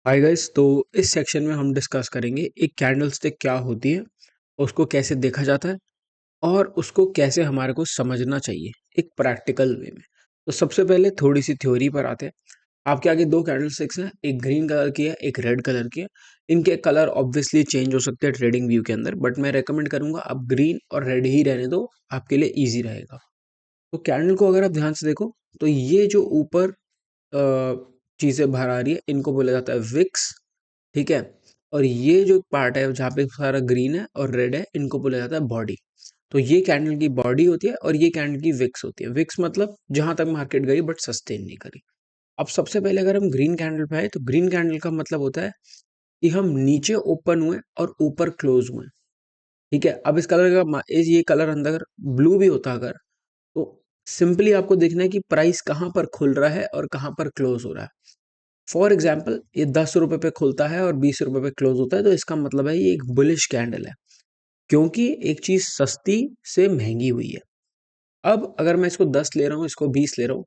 Hi guys. तो इस section में हम डिस्कस करेंगे एक कैंडलस्टिक क्या होती है, उसको कैसे देखा जाता है और उसको कैसे हमारे को समझना चाहिए एक प्रैक्टिकल वे में। तो सबसे पहले थोड़ी सी थ्योरी पर आते हैं। आपके आगे दो कैंडलस्टिक्स हैं, एक ग्रीन कलर की है, एक रेड कलर की है। इनके कलर ऑब्वियसली चेंज हो सकते हैं ट्रेडिंग व्यू के अंदर, बट मैं रेकमेंड करूंगा आप ग्रीन और रेड ही रहने दो, आपके लिए ईजी रहेगा। तो कैंडल को अगर आप ध्यान से देखो तो ये जो ऊपर चीजें बाहर आ रही है इनको बोला जाता है विक्स। ठीक है। और ये जो पार्ट है जहाँ पे सारा ग्रीन है और रेड है इनको बोला जाता है बॉडी। तो ये कैंडल की बॉडी होती है और ये कैंडल की विक्स होती है। विक्स मतलब जहां तक मार्केट गई बट सस्टेन नहीं करी। अब सबसे पहले अगर हम ग्रीन कैंडल पे आए तो ग्रीन कैंडल का मतलब होता है कि हम नीचे ओपन हुए और ऊपर क्लोज हुए। ठीक है। अब इस कलर का ये कलर अंदर ब्लू भी होता अगर, तो सिंपली आपको देखना है कि प्राइस कहाँ पर खुल रहा है और कहाँ पर क्लोज हो रहा है। फॉर एग्जाम्पल ये 10 रुपए पे खुलता है और 20 रुपए पे क्लोज होता है, तो इसका मतलब है ये एक बुलिश कैंडल है, क्योंकि एक चीज सस्ती से महंगी हुई है। अब अगर मैं इसको 10 ले रहा हूँ, इसको 20 ले रहा हूँ,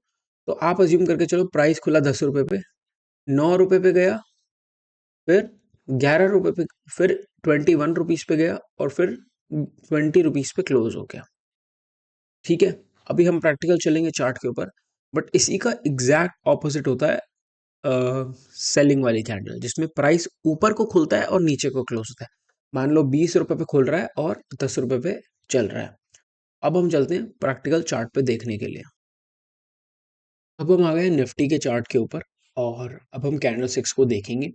तो आप अज्यूम करके चलो प्राइस खुला 10 रुपए पे, 9 रुपए पे गया, फिर 11 रुपए पे, फिर 21 रुपीज पे गया और फिर 20 रुपीज पे क्लोज हो गया। ठीक है। अभी हम प्रैक्टिकल चलेंगे चार्ट के ऊपर, बट इसी का एग्जैक्ट ऑपोजिट होता है सेलिंग वाली कैंडल, जिसमें प्राइस ऊपर को खुलता है और नीचे को क्लोज होता है। मान लो 20 रुपए पे खुल रहा है और 10 रुपए पे चल रहा है। अब हम चलते हैं प्रैक्टिकल चार्ट पे देखने के लिए। अब हम आ गए निफ्टी के चार्ट के ऊपर और अब हम कैंडल सिक्स को देखेंगे।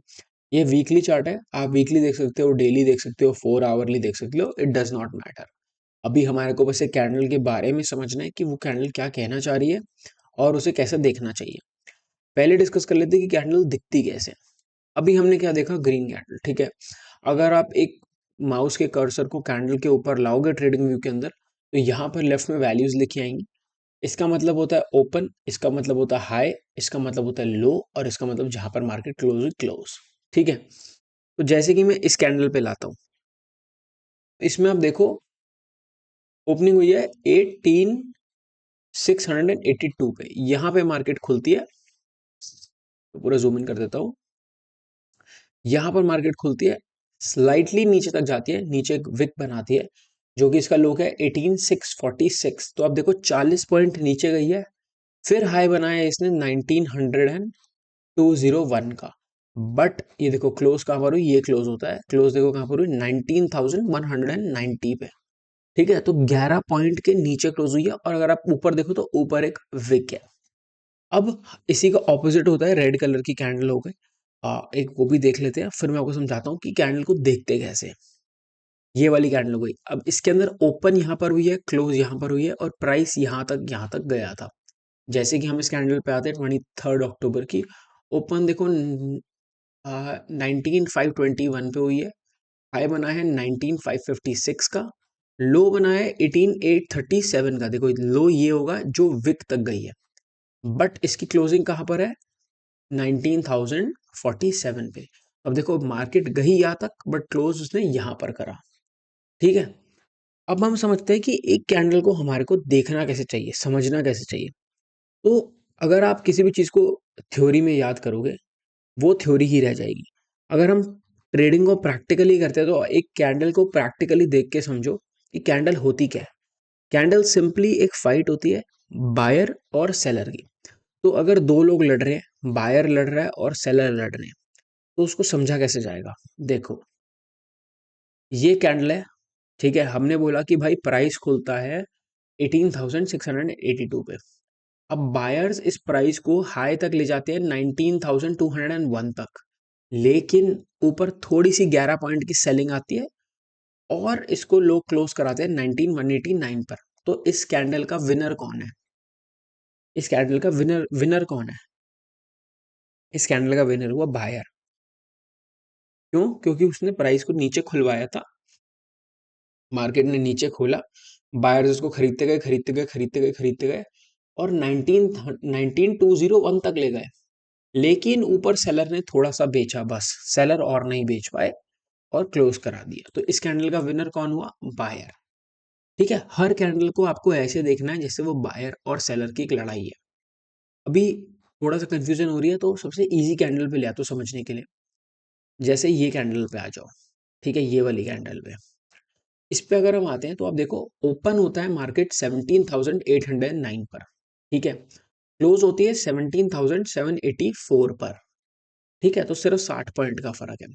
ये वीकली चार्ट है, आप वीकली देख सकते हो, डेली देख सकते हो, 4 आवरली देख सकते हो, इट डज नॉट मैटर। अभी हमारे को बस एक कैंडल के बारे में समझना है कि वो कैंडल क्या कहना चाह रही है और उसे कैसे देखना चाहिए। पहले डिस्कस कर लेते हैं कि कैंडल दिखती कैसे। अभी हमने क्या देखा, ग्रीन कैंडल। ठीक है। अगर आप एक माउस के कर्सर को कैंडल के ऊपर लाओगे ट्रेडिंग व्यू के अंदर, तो यहाँ पर लेफ्ट में वैल्यूज लिखी आएंगी। इसका मतलब होता है ओपन, इसका मतलब होता है हाई, इसका मतलब होता है लो, और इसका मतलब जहां पर मार्केट क्लोज हुई क्लोज। ठीक है। तो जैसे कि मैं इस कैंडल पे लाता हूँ, इसमें आप देखो ओपनिंग हुई है 18682 पे, यहाँ पे मार्केट खुलती है। तो पूरा जूम इन कर देता हूँ। यहाँ पर मार्केट खुलती है, स्लाइटली नीचे तक जाती है, नीचे एक विक बनाती है जो कि इसका लो है 18646। तो आप देखो 40 पॉइंट नीचे गई है, फिर हाई बनाया है इसने 190201 का। बट ये देखो क्लोज कहां पर हुई, ये क्लोज होता है, क्लोज देखो कहां पर हुई 19,190 पे। ठीक है। तो 11 पॉइंट के नीचे क्लोज हुई है और अगर आप ऊपर देखो तो ऊपर एक विक है। अब इसी का ऑपोजिट होता है, रेड कलर की कैंडल हो गई। एक वो भी देख लेते हैं, फिर मैं आपको समझाता हूँ कि कैंडल को देखते कैसे हैं। ये वाली कैंडल हो गई। अब इसके अंदर ओपन यहाँ पर हुई है, क्लोज यहाँ पर हुई है और प्राइस यहाँ तक गया था। जैसे कि हम इस कैंडल पे आते हैं 23 अक्टूबर की, ओपन देखो 19,521 पे हुई है, हाई बना है 19,556 का, लो बना है 18,837 का। देखो लो ये होगा जो विक तक गई है, बट इसकी क्लोजिंग कहाँ पर है, 19,047 पे। अब देखो मार्केट गई यहाँ तक बट क्लोज उसने यहाँ पर करा। ठीक है। अब हम समझते हैं कि एक कैंडल को हमारे को देखना कैसे चाहिए, समझना कैसे चाहिए। तो अगर आप किसी भी चीज को थ्योरी में याद करोगे, वो थ्योरी ही रह जाएगी। अगर हम ट्रेडिंग को प्रैक्टिकली करते हैं तो एक कैंडल को प्रैक्टिकली देख के समझो कि कैंडल होती क्या है। कैंडल सिंपली एक फाइट होती है बायर और सेलर की। तो अगर दो लोग लड़ रहे हैं, बायर लड़ रहा है और सेलर लड़ रहे हैं, तो उसको समझा कैसे जाएगा। देखो ये कैंडल है। ठीक है। हमने बोला कि भाई प्राइस खुलता है 18,682 पे। अब बायर्स इस प्राइस को हाई तक ले जाते हैं 19,201 तक, लेकिन ऊपर थोड़ी सी 11 पॉइंट की सेलिंग आती है और इसको लोग क्लोज कराते हैं 19,189 पर। तो इस कैंडल का विनर कौन है, इस कैंडल का विनर विनर कौन है, इस कैंडल का विनर हुआ बायर। क्यों? क्योंकि उसने प्राइस को नीचे खुलवाया था, मार्केट ने नीचे खोला, बायर्स उसको खरीदते गए खरीदते गए खरीदते गए खरीदते गए और 19,201 तक ले गए। लेकिन ऊपर सेलर ने थोड़ा सा बेचा, बस सेलर और नहीं बेच पाए और क्लोज करा दिया। तो इस कैंडल का विनर कौन हुआ, बायर। ठीक है। हर कैंडल को आपको ऐसे देखना है जैसे वो बायर और सेलर की एक लड़ाई है। अभी थोड़ा सा कंफ्यूजन हो रही है तो सबसे इजी कैंडल पे ले आता हूं समझने के लिए। जैसे ये कैंडल पे आ जाओ, ठीक है, ये वाली कैंडल पे, इस पे अगर हम आते हैं तो आप देखो ओपन होता है मार्केट 17,809 पर, ठीक है, क्लोज होती है 17,784 पर, ठीक है, तो सिर्फ 60 पॉइंट का फर्क है।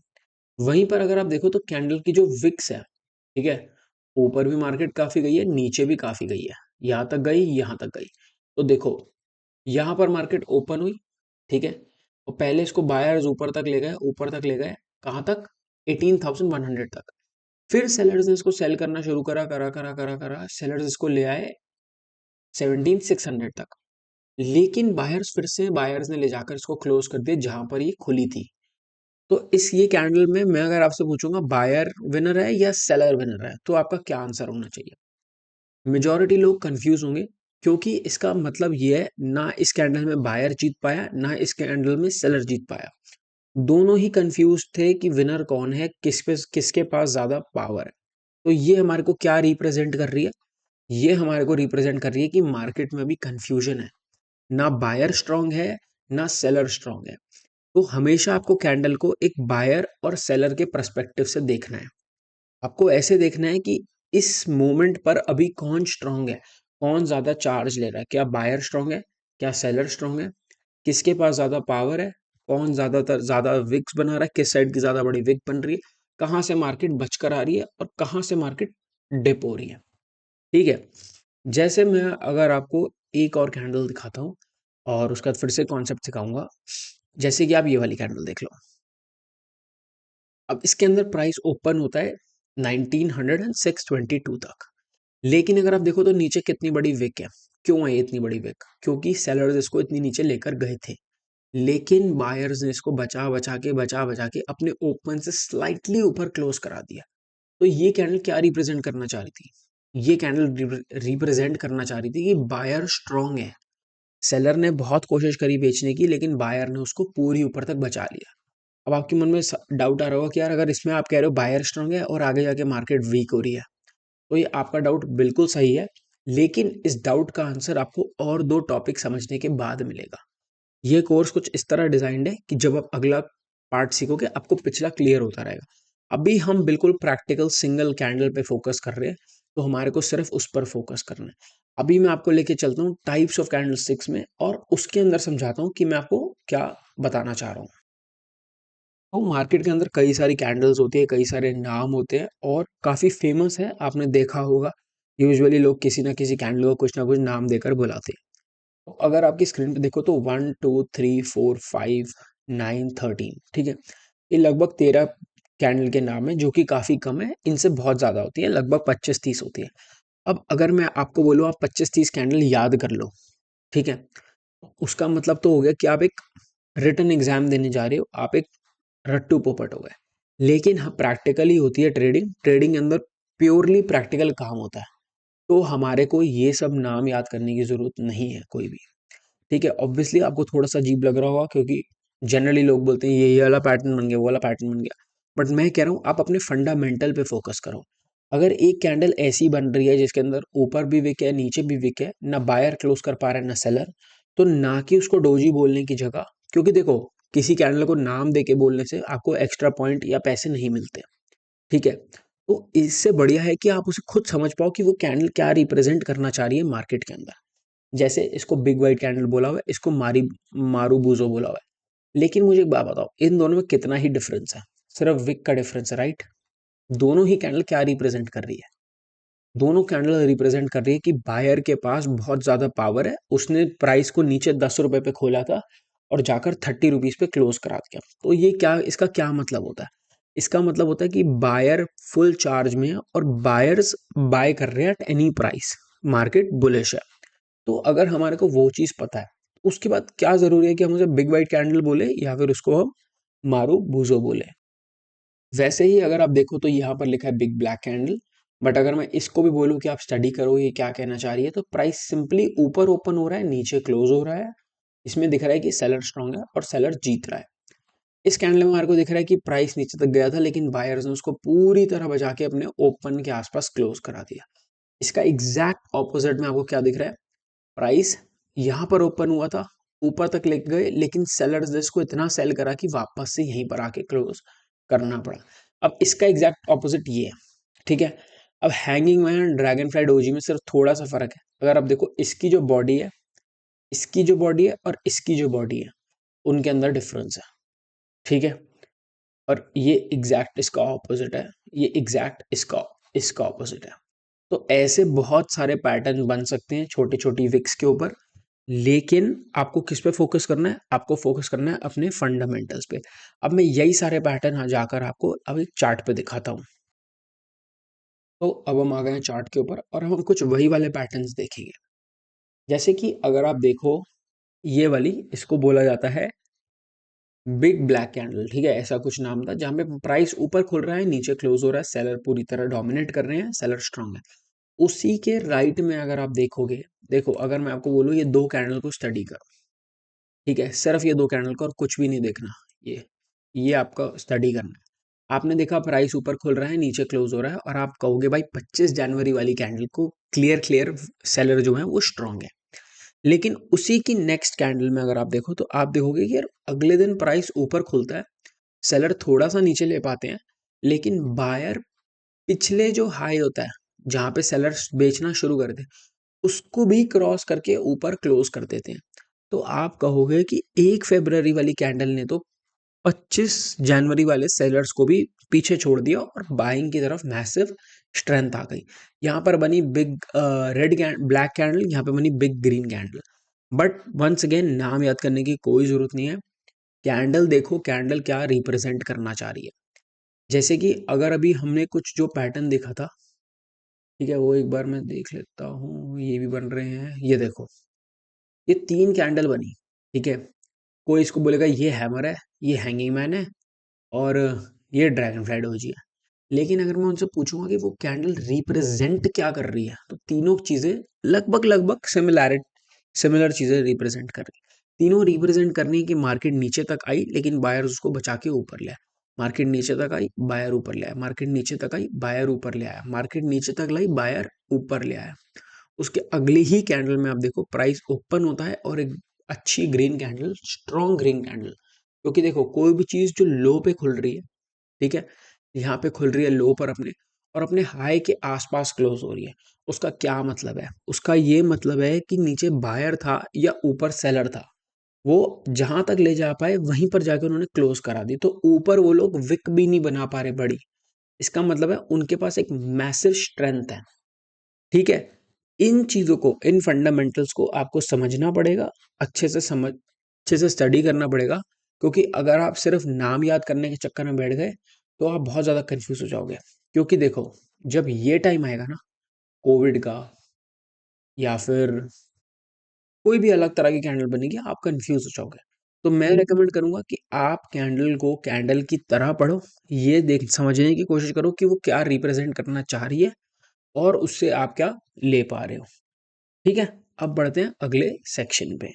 वहीं पर अगर आप देखो तो कैंडल की जो विक्स है, ठीक है, ऊपर भी मार्केट काफी गई है, नीचे भी काफी गई है, यहां तक गई, यहां तक गई। तो देखो यहां पर मार्केट ओपन हुई, ठीक है, और पहले इसको बायर्स ऊपर तक ले गए, ऊपर तक ले गए, कहां तक, 18,100 तक। फिर सेलर्स ने इसको सेल करना शुरू करा करा करा करा करा, सेलर्स इसको ले आए 17,600 तक। लेकिन बायर्स ने ले जाकर इसको क्लोज कर दिया जहां पर ये खुली थी। तो इस ये कैंडल में मैं अगर आपसे पूछूंगा बायर विनर है या सेलर विनर है, तो आपका क्या आंसर होना चाहिए? मेजॉरिटी लोग कंफ्यूज होंगे, क्योंकि इसका मतलब ये है ना इस कैंडल में बायर जीत पाया, ना इस कैंडल में सेलर जीत पाया। दोनों ही कंफ्यूज थे कि विनर कौन है, किसके पास ज्यादा पावर है। तो ये हमारे को क्या रिप्रेजेंट कर रही है? ये हमारे को रिप्रेजेंट कर रही है कि मार्केट में भी कंफ्यूजन है, ना बायर स्ट्रांग है, ना सेलर स्ट्रांग है। तो हमेशा आपको कैंडल को एक बायर और सेलर के पर्सपेक्टिव से देखना है। आपको ऐसे देखना है कि इस मोमेंट पर अभी कौन स्ट्रांग है, कौन ज्यादा चार्ज ले रहा है, क्या बायर स्ट्रांग है, क्या सेलर स्ट्रांग है, किसके पास ज्यादा पावर है, कौन ज्यादातर ज्यादा विक्स बना रहा है, किस साइड की ज्यादा बड़ी विक बन रही है, कहाँ से मार्केट बचकर आ रही है और कहाँ से मार्केट डिप हो रही है। ठीक है, जैसे मैं अगर आपको एक और कैंडल दिखाता हूँ और उसका फिर से कॉन्सेप्ट सिखाऊंगा। जैसे कि आप ये वाली कैंडल देख लो, अब इसके अंदर प्राइस ओपन होता है 1906.22 तक, लेकिन अगर आप देखो तो नीचे कितनी बड़ी विक है। क्यों है इतनी बड़ी विक? क्योंकि सेलर्स इसको इतनी नीचे लेकर गए थे, लेकिन बायर्स ने इसको बचा बचा के अपने ओपन से स्लाइटली ऊपर क्लोज करा दिया। तो ये कैंडल क्या रिप्रेजेंट करना चाह रही थी? ये कैंडल रिप्रेजेंट करना चाह रही थी कि बायर स्ट्रांग है। सेलर ने बहुत कोशिश करी बेचने की, लेकिन बायर ने उसको पूरी ऊपर तक बचा लिया। अब आपके मन में डाउट आ रहा होगा कि यार अगर इसमें आप कह रहे हो बायर स्ट्रांग है और आगे जाके मार्केट वीक हो रही है, तो ये आपका डाउट बिल्कुल सही है। लेकिन इस डाउट का आंसर आपको और दो टॉपिक समझने के बाद मिलेगा। ये कोर्स कुछ इस तरह डिजाइंड है कि जब आप अगला पार्ट सीखोगे आपको पिछला क्लियर होता रहेगा। अभी हम बिल्कुल प्रैक्टिकल सिंगल कैंडल पे फोकस कर रहे हैं, तो हमारे को सिर्फ उस पर फोकस करना है। अभी मैं आपको लेके चलता हूँ टाइप्स ऑफ कैंडल स्टिक्स में, और उसके अंदर समझाता हूँ कि मैं आपको क्या बताना चाह रहा हूँ। तो मार्केट के अंदर कई सारी कैंडल्स होती है, कई सारे नाम होते हैं और काफी फेमस है, आपने देखा होगा। यूजुअली लोग किसी ना किसी कैंडल को कुछ ना कुछ नाम देकर बुलाते हैं। तो अगर आपकी स्क्रीन पे देखो तो 1 2 3 4 5 9 13, ठीक है, ये लगभग 13 कैंडल के नाम है, जो कि काफी कम है, इनसे बहुत ज्यादा होती है, लगभग 25-30 होती है। अब अगर मैं आपको बोलूँ आप 25-30 कैंडल याद कर लो, ठीक है, उसका मतलब तो हो गया कि आप एक रिटन एग्जाम देने जा रहे हो, आप एक रट्टू पोपट हो गए। लेकिन हाँ, प्रैक्टिकली होती है ट्रेडिंग, ट्रेडिंग के अंदर प्योरली प्रैक्टिकल काम होता है। तो हमारे को ये सब नाम याद करने की जरूरत नहीं है कोई भी। ठीक है, ऑब्वियसली आपको थोड़ा सा अजीब लग रहा होगा, क्योंकि जनरली लोग बोलते हैं ये वाला पैटर्न बन गया, वो वाला पैटर्न बन गया। बट मैं कह रहा हूँ आप अपने फंडामेंटल पे फोकस करो। अगर एक कैंडल ऐसी बन रही है जिसके अंदर ऊपर भी विक है, नीचे भी विक है, ना बायर क्लोज कर पा रहा है ना सेलर, तो ना कि उसको डोजी बोलने की जगह, क्योंकि देखो किसी कैंडल को नाम दे के बोलने से आपको एक्स्ट्रा पॉइंट या पैसे नहीं मिलते। ठीक है, तो इससे बढ़िया है कि आप उसे खुद समझ पाओ कि वो कैंडल क्या रिप्रेजेंट करना चाह रही है मार्केट के अंदर। जैसे इसको बिग वाइट कैंडल बोला हुआ है, इसको मारू बूजो बोला हुआ है। लेकिन मुझे एक बात बताओ, इन दोनों में कितना ही डिफरेंस है? सिर्फ विक का डिफरेंस है, राइट? दोनों ही कैंडल क्या रिप्रेजेंट कर रही है? दोनों कैंडल रिप्रेजेंट कर रही है कि बायर के पास बहुत ज्यादा पावर है, उसने प्राइस को नीचे 10 रुपए पे खोला था और जाकर 30 रुपीज पे क्लोज करा दिया। तो ये क्या, इसका क्या मतलब होता है? इसका मतलब होता है कि बायर फुल चार्ज में है और बायर्स बाय कर रहे हैं at any price, market bullish है। तो अगर हमारे को वो चीज पता है, उसके बाद क्या जरूरी है कि हम उसे बिग वाइट कैंडल बोले या फिर उसको हम मारू बूजो बोले। वैसे ही अगर आप देखो तो यहाँ पर लिखा है बिग ब्लैक कैंडल, बट अगर मैं इसको भी बोलूँ कि आप स्टडी करो ये क्या कहना चाह रही है, तो प्राइस सिंपली ऊपर ओपन हो रहा है, नीचे क्लोज हो रहा है। इसमें दिख रहा है कि सेलर स्ट्रांग है और सेलर जीत रहा है। इस कैंडल में हमारे को दिख रहा है कि प्राइस नीचे तक गया था, लेकिन बायर्स ने उसको पूरी तरह बचा के अपने ओपन के आसपास क्लोज करा दिया। इसका एग्जैक्ट ऑपोजिट में आपको क्या दिख रहा है? प्राइस यहाँ पर ओपन हुआ था, ऊपर तक लेके गए, लेकिन सेलर्स ने इसको इतना सेल करा कि वापस से यहीं पर आके क्लोज करना पड़ा। अब इसका एग्जैक्ट ऑपोजिट ये है, ठीक है। अब hanging man, dragon fly doji में सिर्फ थोड़ा सा फर्क है। अगर आप देखो इसकी जो बॉडी है, इसकी जो बॉडी है और इसकी जो बॉडी है, उनके अंदर डिफरेंस है, ठीक है। और ये एग्जैक्ट इसका ऑपोजिट है, ये एग्जैक्ट इसका इसका ऑपोजिट है। तो ऐसे बहुत सारे पैटर्न बन सकते हैं छोटी छोटी विक्स के ऊपर, लेकिन आपको किस पे फोकस करना है? आपको फोकस करना है अपने फंडामेंटल्स पे। अब मैं यही सारे पैटर्न जाकर आपको अब एक चार्ट पे दिखाता हूँ। तो अब हम आ गए हैं चार्ट के ऊपर और हम कुछ वही वाले पैटर्न्स देखेंगे। जैसे कि अगर आप देखो, ये वाली, इसको बोला जाता है बिग ब्लैक कैंडल, ठीक है, ऐसा कुछ नाम था, जहां पे प्राइस ऊपर खुल रहा है, नीचे क्लोज हो रहा है, सेलर पूरी तरह डोमिनेट कर रहे हैं, सेलर स्ट्रांग है। उसी के राइट में अगर आप देखोगे, देखो अगर मैं आपको बोलूँ ये दो कैंडल को स्टडी करो, ठीक है, सिर्फ ये दो कैंडल को और कुछ भी नहीं देखना, ये आपका स्टडी करना है। आपने देखा प्राइस ऊपर खुल रहा है, नीचे क्लोज हो रहा है, और आप कहोगे भाई 25 जनवरी वाली कैंडल को क्लियर क्लियर सेलर जो है वो स्ट्रांग है। लेकिन उसी की नेक्स्ट कैंडल में अगर आप देखो तो आप देखोगे कि यार अगले दिन प्राइस ऊपर खुलता है, सेलर थोड़ा सा नीचे ले पाते हैं, लेकिन बायर पिछले जो हाई होता है जहां पे सेलर्स बेचना शुरू कर दे, उसको भी क्रॉस करके ऊपर क्लोज कर देते हैं। तो आप कहोगे कि 1 फरवरी वाली कैंडल ने तो 25 जनवरी वाले सेलर्स को भी पीछे छोड़ दिया और बाइंग की तरफ मैसिव स्ट्रेंथ आ गई। यहाँ पर बनी बिग रेड ब्लैक कैंडल, यहाँ पे बनी big green candle. But once again नाम याद करने की कोई जरूरत नहीं है। कैंडल देखो, कैंडल क्या रिप्रेजेंट करना चाह रही है। जैसे कि अगर अभी हमने कुछ जो पैटर्न देखा था, ठीक है, वो एक बार मैं देख लेता हूँ, ये भी बन रहे हैं, ये देखो, ये 3 कैंडल बनी, ठीक है। कोई इसको बोलेगा ये हैमर है, ये हैंगिंग मैन है, और ये ड्रैगन फ्लाई डोजी है। लेकिन अगर मैं उनसे पूछूंगा कि वो कैंडल रिप्रेजेंट क्या कर रही है, तो तीनों चीजें लगभग लगभग सिमिलर चीजें रिप्रेजेंट कर रही है। तीनों रिप्रेजेंट करनी है कि मार्केट नीचे तक आई लेकिन बायर उसको बचा के ऊपर ले आया, मार्केट नीचे तक आई बायर ऊपर ले आया, मार्केट नीचे तक आई बायर ऊपर ले आया, मार्केट नीचे तक लाई बायर ऊपर ले आया। उसके अगली ही कैंडल में आप देखो प्राइस ओपन होता है और एक अच्छी green candle, strong green candle, क्योंकि देखो कोई भी चीज जो लो पे खुल रही है, ठीक है, यहाँ पे खुल रही है लो पर अपने, और अपने हाई के आसपास क्लोज हो रही है, उसका क्या मतलब है? उसका ये मतलब है कि नीचे बायर था या ऊपर सेलर था, वो जहां तक ले जा पाए वहीं पर जाके उन्होंने क्लोज करा दी, तो ऊपर वो लोग विक भी नहीं बना पा रहे बड़ी। इसका मतलब है उनके पास एक मैसिव स्ट्रेंथ है, ठीक है। इन चीजों को, इन फंडामेंटल्स को आपको समझना पड़ेगा, अच्छे से स्टडी करना पड़ेगा, क्योंकि अगर आप सिर्फ नाम याद करने के चक्कर में बैठ गए तो आप बहुत ज्यादा कंफ्यूज हो जाओगे। क्योंकि देखो, जब ये टाइम आएगा ना, कोविड का, या फिर कोई भी अलग तरह की कैंडल बनेगी, आप कंफ्यूज हो जाओगे। तो मैं रेकमेंड करूंगा कि आप कैंडल को कैंडल की तरह पढ़ो, ये देख समझने की कोशिश करो कि वो क्या रिप्रेजेंट करना चाह रही है और उससे आप क्या ले पा रहे हो, ठीक है। अब बढ़ते हैं अगले सेक्शन पे।